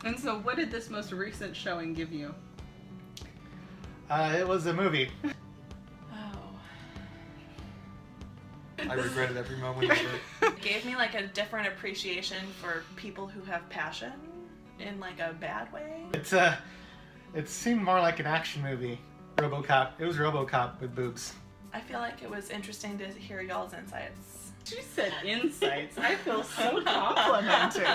And so what did this most recent showing give you? It was a movie. I regretted every moment of it. It gave me like a different appreciation for people who have passion in like a bad way. It seemed more like an action movie. RoboCop. It was RoboCop with boobs. I feel like it was interesting to hear y'all's insights. She said insights. I feel so complimented.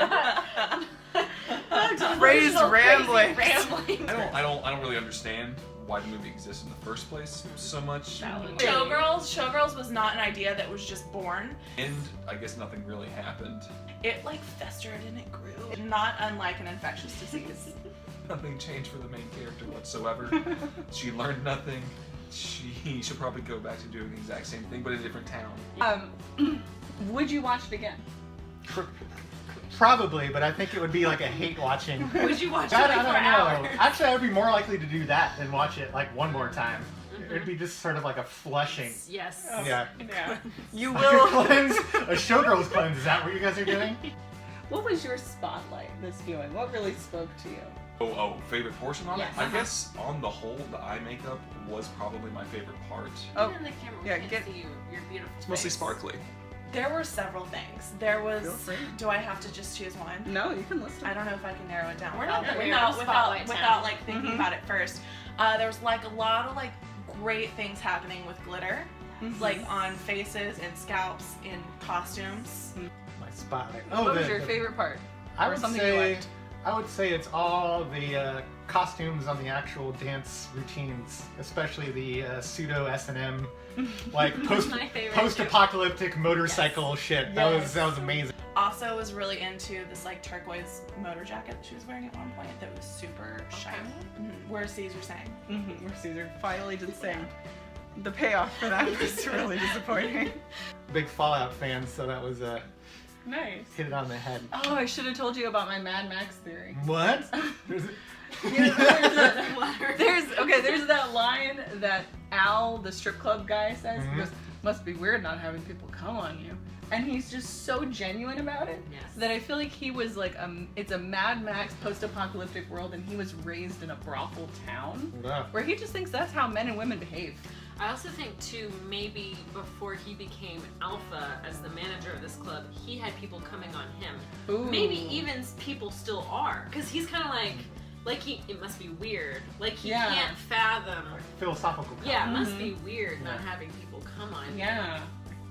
Praise rambling. I don't really understand why the movie exists in the first place so much. Showgirls was not an idea that was just born. And I guess nothing really happened. It like festered and it grew. Not unlike an infectious disease. Nothing changed for the main character whatsoever. She learned nothing. She'll probably go back to doing the exact same thing, but in a different town. Would you watch it again? Probably, but I think it would be like a hate watching. Would you watch God, it I like don't for know. hours? Actually, I'd be more likely to do that than watch it like one more time. It'd be just sort of like a flushing. Yes. Yeah. Yeah. You Like a will. cleanse, a Showgirls cleanse. Is that what you guys are doing? What was your spotlight this viewing? What really spoke to you? Favorite portion on Yes. it? I guess on the whole, the eye makeup was probably my favorite part. Oh, Even in the camera, we yeah, can't get- see your beautiful It's mostly face. sparkly. There were several things. There was. Feel free. Do I have to just choose one? No, you can listen. I don't know if I can narrow it down. We're not without the real spotlight town. like thinking Mhm. about it first. There was like a lot of like great things happening with glitter, like on faces and scalps in costumes. My spotlight. What was your favorite part? I Or would something you say. liked? I would say it's all the costumes on the actual dance routines, especially the pseudo S&M, like My favorite post-apocalyptic motorcycle shit. That was amazing. Also was really into this like turquoise motor jacket that she was wearing at one point that was super shiny. Where Caesar sang. Where Caesar finally did sing. The payoff for that was really disappointing. Big Fallout fan, so that was Nice. hit it on the head. Oh, I should have told you about my Mad Max theory. What? There's that line that Al, the strip club guy, says. He goes, "Must be weird not having people come on you," and he's just so genuine about it Yes. that I feel like he was like, it's a Mad Max post-apocalyptic world, and he was raised in a brothel town Wow. where he just thinks that's how men and women behave. I also think too, maybe before he became alpha as the manager of this club, he had people coming on him. Ooh. Maybe even people still are, because he's kind of like it must be weird. Like he Yeah. can't fathom. Philosophical. Yeah, it must be weird not having people come on him. Yeah.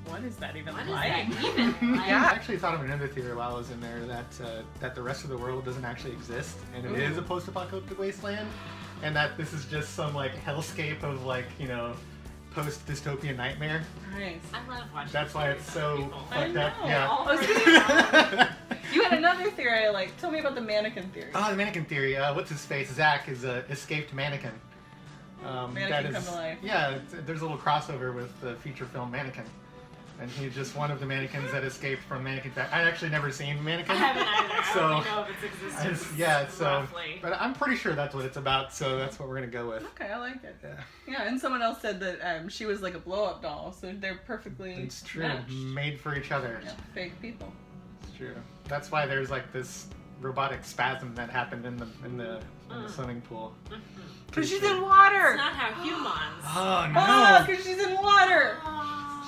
What is that even What is like? that even like? I actually thought of another theory while I was in there that the rest of the world doesn't actually exist and it is a post-apocalyptic wasteland, and that this is just some like hellscape of like, you know, post-dystopian nightmare. Nice. I love watching. That's why it's so people. I fucked up. know. Yeah. All Oh, for speaking the- You had another theory I like. Tell me about the mannequin theory. Oh, the mannequin theory. What's his face? Zach is a escaped mannequin. Mannequin come to life. Yeah, there's a little crossover with the feature film Mannequin. And he's just one of the mannequins that escaped from Mannequin Factory. I've actually never seen Mannequin. I haven't either. So, I don't even know of its existence. Roughly. but I'm pretty sure that's what it's about, so that's what we're gonna go with. Okay, I like it. Yeah. Yeah, and someone else said that she was like a blow-up doll, so they're perfectly It's true. matched. Made for each other. Yeah, fake people. It's true. That's why there's like this robotic spasm that happened in the swimming pool. Because she's in water! It's not how humans. Oh Oh, no! because she's in water!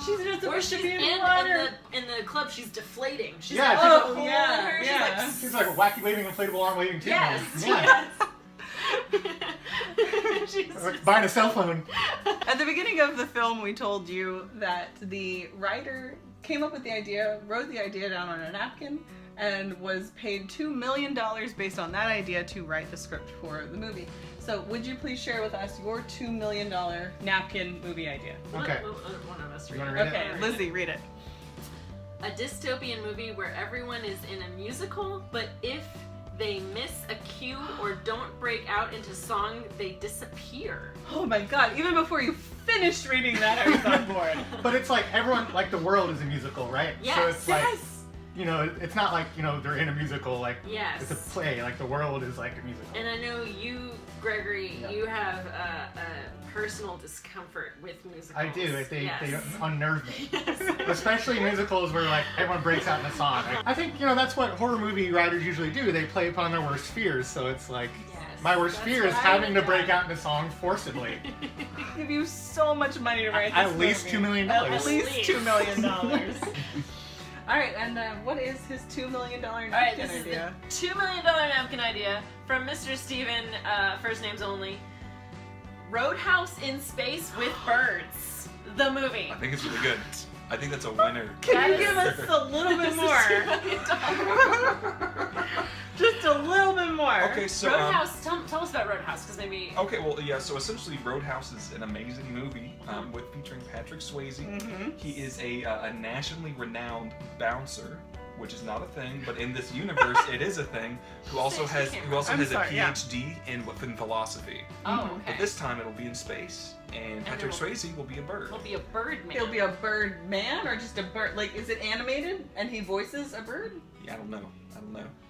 She's not Or supposed she's to be in water! in the club. She's deflating. She's Yeah, got she's like a oh, hole yeah, in her. yeah. She's She's like a wacky waving inflatable arm waving too. Yes, Yeah. like, she's Like buying a cell phone. At the beginning of the film, we told you that the writer came up with the idea, wrote the idea down on a napkin, and was paid $2 million based on that idea to write the script for the movie. So would you please share with us your $2 million napkin movie idea? Okay. One of us You read wanna it. read it? Okay, Lizzie, read it. A dystopian movie where everyone is in a musical, but if they miss a cue or don't break out into song, they disappear. Oh my god, even before you finished reading that, I was on board. But it's like everyone, like the world is a musical, right? So Yes, it's like, you know, it's not like, you know, they're in a musical, like Yes. it's a play, like the world is like a musical. And I know you, Gregory, Yeah. you have a personal discomfort with musicals. I do. They Yes. unnerve me. Yes. Especially musicals where like everyone breaks out in a song. I think that's what horror movie writers usually do. They play upon their worst fears. So it's like Yes, my worst that's fear is what I having to would break do. out in a song forcibly. Give you so much money to write this At least movie. $2 million. At least least. $2 million. All right, and what is his $2 million napkin All right, this idea? is the $2 million napkin idea from Mr. Steven, first names only. Roadhouse in space with birds. The movie. I think it's really good. I think that's a winner. Can That you is- give us a little bit This is more? Just a little bit more. Okay, so Roadhouse. Tell us about Roadhouse, because maybe. okay, well, yeah. So essentially, Roadhouse is an amazing movie with featuring Patrick Swayze. Mm-hmm. He is a nationally renowned bouncer, which is not a thing, but in this universe, it is a thing. Who also Say has camera. a yeah. PhD in philosophy. Oh, okay. But this time it'll be in space, and Patrick it'll- Swayze will be a bird. He'll be a bird man. He'll be a bird man or just a bird? Like, is it animated and he voices a bird? Yeah, I don't know.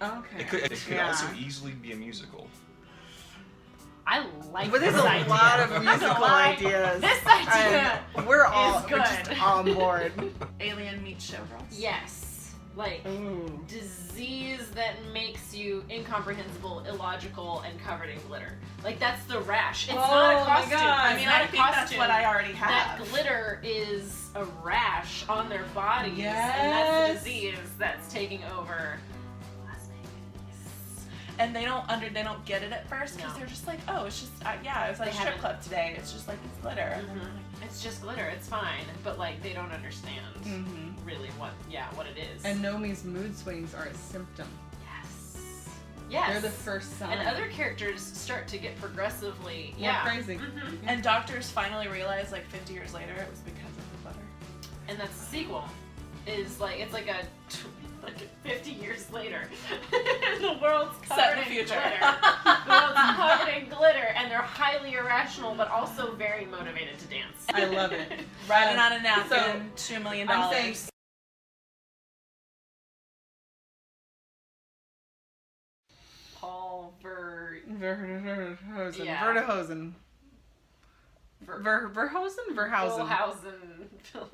Okay. It could Yeah. also easily be a musical. I like But there's this a idea. lot of I'm not musical gonna lie. ideas. This idea And we're all good. we're just on board. Alien meets Showgirls. Yes. Like, Ooh. disease that makes you incomprehensible, illogical, and covered in glitter. Like, that's the rash. It's not a Oh my costume. God. I mean, It's not I a think that's costume. what I already That have. glitter is a rash on their bodies, and Yes. that's the disease that's taking over Las Vegas. And they don't get it at first because No. they're just like, oh, it's just yeah, it's like They a strip haven't- club today. It's just like it's glitter. And then Mhm. like, It's just glitter. It's fine, but like they don't understand Mm-hmm. really what it is. And Nomi's mood swings are a symptom. yes, yes. They're the first sign. And other characters start to get progressively More crazy. Mhm. and doctors finally realized like 50 years later it was because of the glitter. And that's the sequel. Is like it's like a 50 years later. The world's Set covered in the in future. glitter. The world's covered in glitter, and they're highly irrational, but also very motivated to dance. I love it. Riding Um, on a napkin, $2 million. I'm saying Paul Verhoeven. Yeah. Verhoeven. Verhoeven? Verhausen? Verhausen.